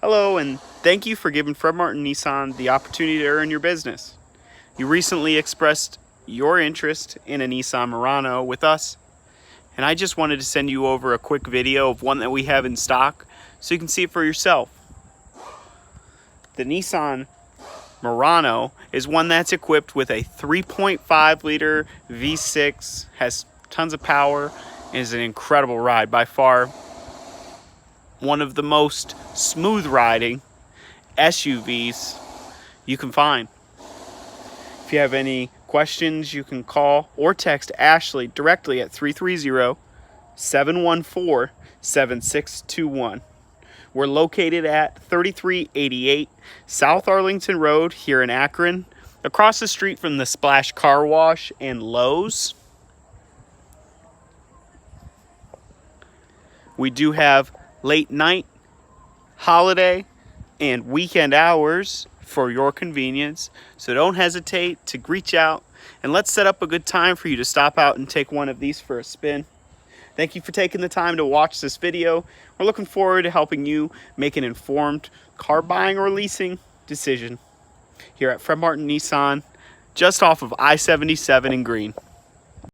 Hello, and thank you for giving Fred Martin Nissan the opportunity to earn your business. You recently expressed your interest in a Nissan Murano with us, and I just wanted to send you over a quick video of one that we have in stock so you can see it for yourself. The Nissan Murano is one that's equipped with a 3.5 liter V6, has tons of power, and is an incredible ride. By far one of the most smooth riding SUVs you can find. If you have any questions, you can call or text Ashley directly at 330-714-7621. We're located at 3388 South Arlington Road here in Akron, across the street from the Splash Car Wash and Lowe's. We do have late night, holiday, and weekend hours for your convenience, so don't hesitate to reach out and let's set up a good time for you to stop out and take one of these for a spin. Thank you for taking the time to watch this video. We're looking forward to helping you make an informed car buying or leasing decision here at Fred Martin Nissan, just off of I-77 in Green.